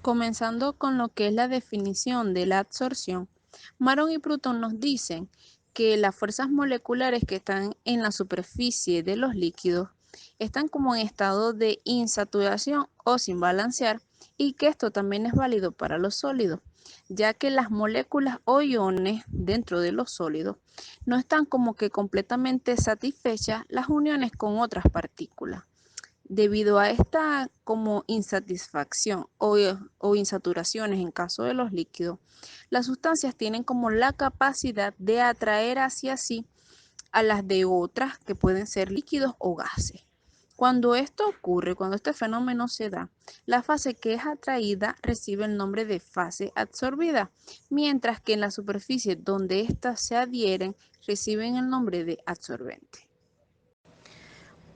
Comenzando con lo que es la definición de la absorción, Maron y Pruton nos dicen que las fuerzas moleculares que están en la superficie de los líquidos están como en estado de insaturación o sin balancear y que esto también es válido para los sólidos, ya que las moléculas o iones dentro de los sólidos no están como que completamente satisfechas las uniones con otras partículas. Debido a esta como insatisfacción o insaturaciones en caso de los líquidos, las sustancias tienen como la capacidad de atraer hacia sí a las de otras que pueden ser líquidos o gases. Cuando esto ocurre, cuando este fenómeno se da, la fase que es atraída recibe el nombre de fase absorbida, mientras que en la superficie donde éstas se adhieren reciben el nombre de absorbente.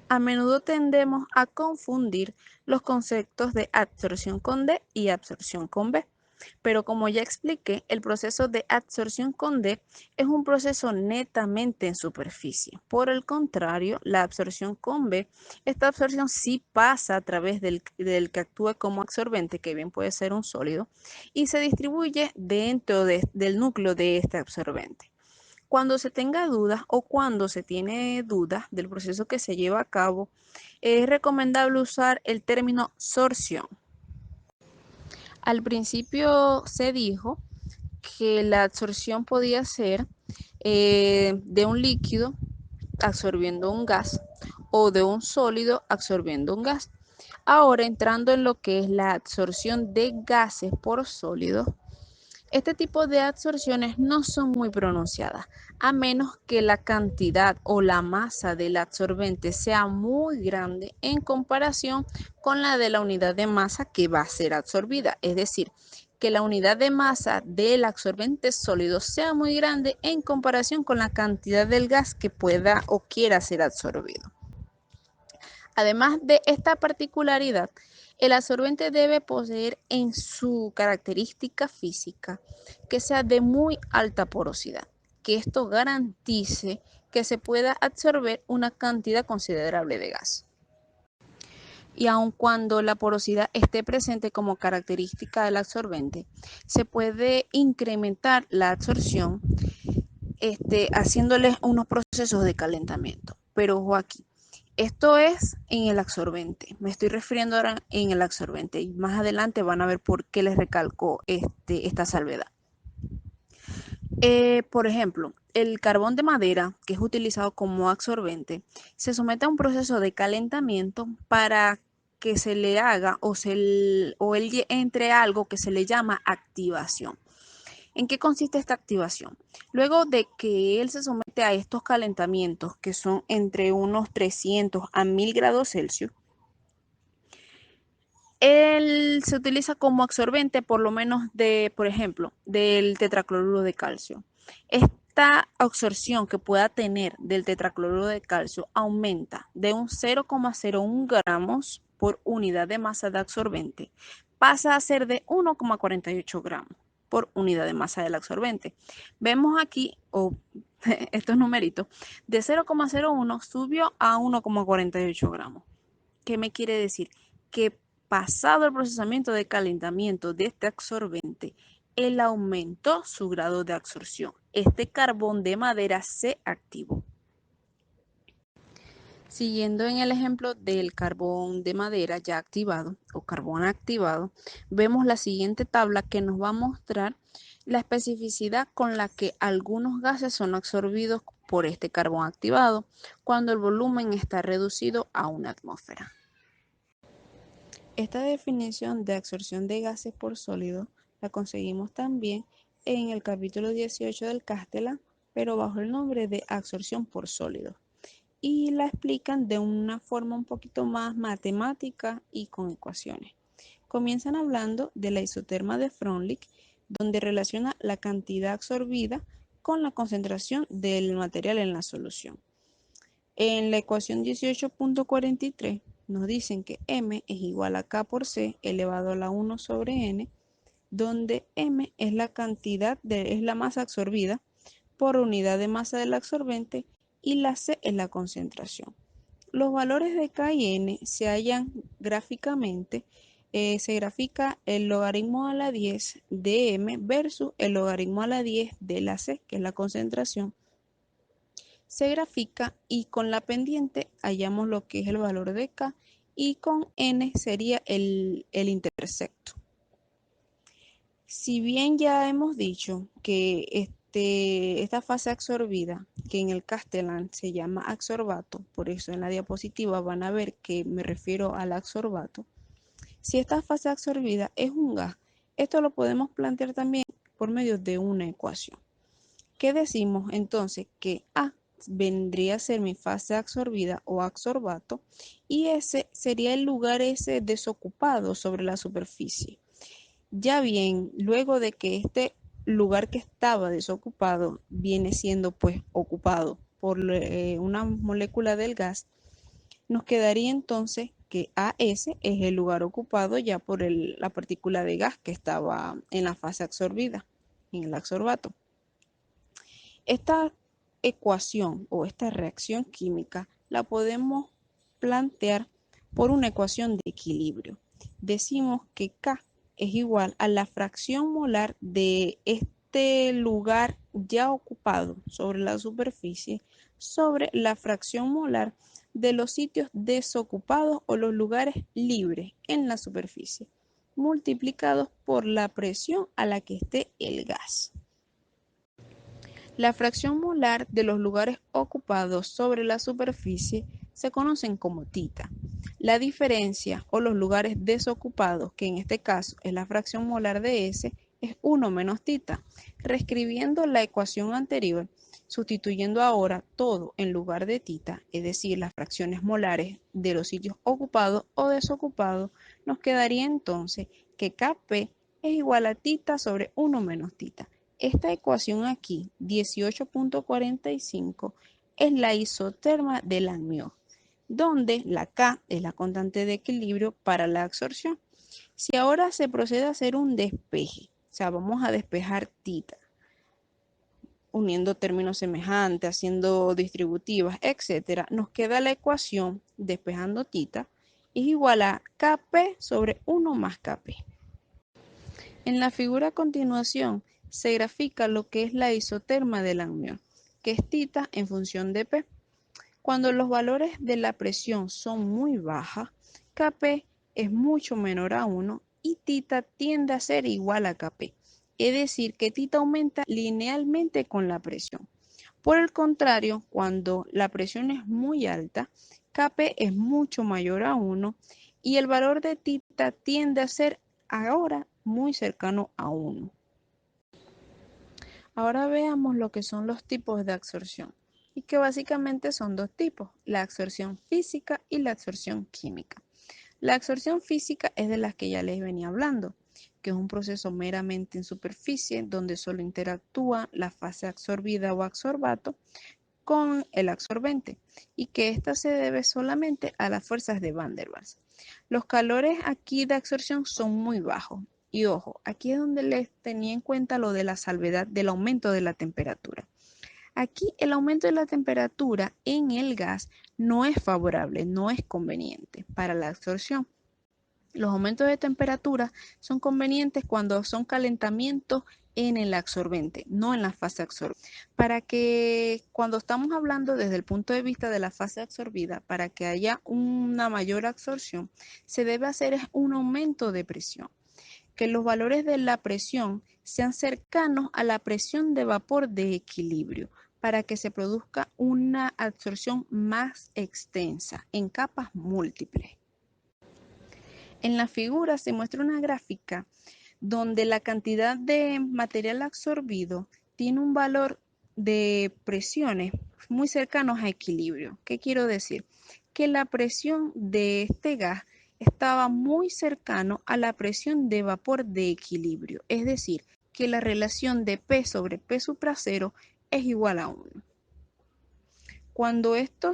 A menudo tendemos a confundir los conceptos de absorción con D y absorción con B, pero como ya expliqué, el proceso de absorción con D es un proceso netamente en superficie. Por el contrario, la absorción con B, esta absorción sí pasa a través del que actúe como absorbente, que bien puede ser un sólido, y se distribuye dentro del núcleo de este absorbente. Cuando se tenga dudas o cuando se tiene dudas del proceso que se lleva a cabo, es recomendable usar el término sorción. Al principio se dijo que la absorción podía ser de un líquido absorbiendo un gas o de un sólido absorbiendo un gas. Ahora entrando en lo que es la absorción de gases por sólidos, este tipo de absorciones no son muy pronunciadas, a menos que la cantidad o la masa del absorbente sea muy grande en comparación con la de la unidad de masa que va a ser absorbida. Es decir, que la unidad de masa del absorbente sólido sea muy grande en comparación con la cantidad del gas que pueda o quiera ser absorbido. Además de esta particularidad, el absorbente debe poseer en su característica física que sea de muy alta porosidad, que esto garantice que se pueda absorber una cantidad considerable de gas. Y aun cuando la porosidad esté presente como característica del absorbente, se puede incrementar la absorción haciéndoles unos procesos de calentamiento. Pero ojo aquí, esto es en el absorbente. Me estoy refiriendo ahora en el absorbente y más adelante van a ver por qué les recalco esta salvedad. Por ejemplo, el carbón de madera, que es utilizado como absorbente, se somete a un proceso de calentamiento para que se le haga o él entre algo que se le llama activación. ¿En qué consiste esta activación? Luego de que él se somete a estos calentamientos, que son entre unos 300 a 1000 grados Celsius, él se utiliza como absorbente por lo menos por ejemplo, del tetracloruro de calcio. Esta absorción que pueda tener del tetracloruro de calcio aumenta de un 0,01 gramos por unidad de masa de absorbente, pasa a ser de 1,48 gramos por unidad de masa del absorbente. Vemos aquí, estos numeritos, de 0,01 subió a 1,48 gramos. ¿Qué me quiere decir? Que pasado el procesamiento de calentamiento de este absorbente, él aumentó su grado de absorción. Este carbón de madera se activó. Siguiendo en el ejemplo del carbón de madera ya activado o carbón activado, vemos la siguiente tabla que nos va a mostrar la especificidad con la que algunos gases son absorbidos por este carbón activado cuando el volumen está reducido a una atmósfera. Esta definición de absorción de gases por sólido la conseguimos también en el capítulo 18 del Castellan, pero bajo el nombre de absorción por sólido. Y la explican de una forma un poquito más matemática y con ecuaciones. Comienzan hablando de la isoterma de Freundlich, donde relaciona la cantidad absorbida con la concentración del material en la solución. En la ecuación 18.43 nos dicen que m es igual a k por c elevado a la 1 sobre n, donde m es es la masa absorbida por unidad de masa del absorbente y la c es la concentración. Los valores de k y n se hallan gráficamente se grafica el logaritmo a la 10 de M versus el logaritmo a la 10 de la C, que es la concentración. Se grafica y con la pendiente hallamos lo que es el valor de K y con N sería el intersecto. Si bien ya hemos dicho que esta fase absorbida, que en el Castellan se llama absorbato, por eso en la diapositiva van a ver que me refiero al absorbato. Si esta fase absorbida es un gas, esto lo podemos plantear también por medio de una ecuación. ¿Qué decimos entonces? Que A vendría a ser mi fase absorbida o absorbato y ese sería el lugar ese desocupado sobre la superficie. Ya bien, luego de que este lugar que estaba desocupado viene siendo pues ocupado por una molécula del gas, nos quedaría entonces que AS es el lugar ocupado ya por la partícula de gas que estaba en la fase absorbida, en el absorbato. Esta ecuación o esta reacción química la podemos plantear por una ecuación de equilibrio. Decimos que K es igual a la fracción molar de este lugar ya ocupado sobre la superficie sobre la fracción molar de los sitios desocupados o los lugares libres en la superficie, multiplicados por la presión a la que esté el gas. La fracción molar de los lugares ocupados sobre la superficie se conocen como tita. La diferencia o los lugares desocupados, que en este caso es la fracción molar de S, es 1 menos tita. Reescribiendo la ecuación anterior, sustituyendo ahora todo en lugar de tita, es decir, las fracciones molares de los sitios ocupados o desocupados, nos quedaría entonces que Kp es igual a tita sobre 1 menos tita. Esta ecuación aquí, 18.45, es la isoterma de Langmuir, donde la K es la constante de equilibrio para la absorción. Si ahora se procede a hacer un despeje, o sea, vamos a despejar tita, uniendo términos semejantes, haciendo distributivas, etc., nos queda la ecuación, despejando tita, es igual a Kp sobre 1 más Kp. En la figura a continuación se grafica lo que es la isoterma de Langmuir, que es tita en función de P. Cuando los valores de la presión son muy bajas, Kp es mucho menor a 1 y tita tiende a ser igual a Kp, es decir, que tita aumenta linealmente con la presión. Por el contrario, cuando la presión es muy alta, Kp es mucho mayor a 1 y el valor de tita tiende a ser ahora muy cercano a 1. Ahora veamos lo que son los tipos de absorción y que básicamente son dos tipos, la absorción física y la absorción química. La absorción física es de las que ya les venía hablando, que es un proceso meramente en superficie donde solo interactúa la fase absorbida o absorbato con el absorbente y que ésta se debe solamente a las fuerzas de Van der Waals. Los calores aquí de absorción son muy bajos y ojo, aquí es donde les tenía en cuenta lo de la salvedad del aumento de la temperatura. Aquí el aumento de la temperatura en el gas no es favorable, no es conveniente para la absorción. Los aumentos de temperatura son convenientes cuando son calentamientos en el absorbente, no en la fase absorbida. Para que cuando estamos hablando desde el punto de vista de la fase absorbida, para que haya una mayor absorción, se debe hacer un aumento de presión, que los valores de la presión sean cercanos a la presión de vapor de equilibrio, para que se produzca una absorción más extensa en capas múltiples. En la figura se muestra una gráfica donde la cantidad de material absorbido tiene un valor de presiones muy cercanos a equilibrio. ¿Qué quiero decir? Que la presión de este gas estaba muy cercano a la presión de vapor de equilibrio, es decir, que la relación de P sobre P supra cero es igual a 1. Cuando esto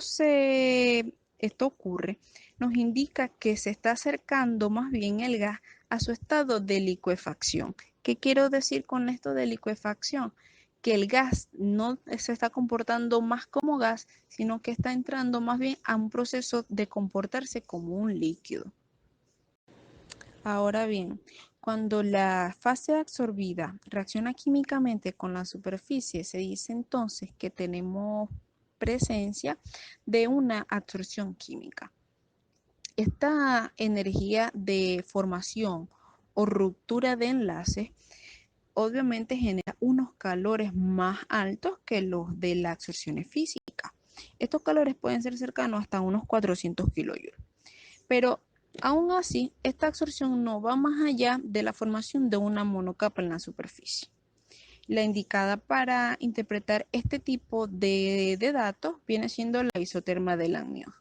ocurre, nos indica que se está acercando más bien el gas a su estado de licuefacción. ¿Qué quiero decir con esto de licuefacción? Que el gas no se está comportando más como gas, sino que está entrando más bien a un proceso de comportarse como un líquido. Ahora bien, cuando la fase absorbida reacciona químicamente con la superficie, se dice entonces que tenemos presencia de una absorción química. Esta energía de formación o ruptura de enlaces obviamente genera unos calores más altos que los de la absorción física. Estos calores pueden ser cercanos hasta unos 400 kilojoules. Pero aún así, esta absorción no va más allá de la formación de una monocapa en la superficie. La indicada para interpretar este tipo de datos viene siendo la isoterma del amnión.